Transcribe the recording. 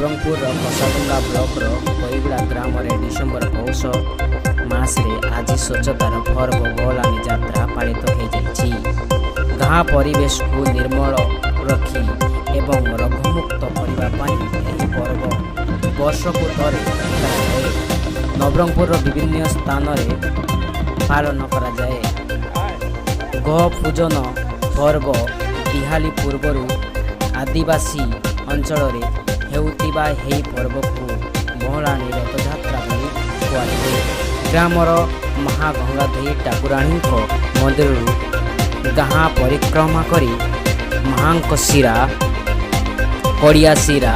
Nabarangpur कसाडुंगा blocker कोईगुड़ा ग्राम में December पौष मासरे आज स्वच्छतार पर्व भवानी यात्रा पालित हो गाँ परिवेश को निर्मल रखी एवं रोगमुक्त करने पर्व वर्ष को थे नवरंगपुर विभिन्न स्थान में पालन कराए। गह पूजन पर्व दिहाली पूर्वर आदिवासी अंचल हेउतिबा हेई पर्व को महलाणी रथयात्रा बोली कुहाଯାଏ। ग्रामर महागंगाधई ठाकुराणी मंदिर गाँ परिक्रमा करी महांक शिरा कड़िया शिरा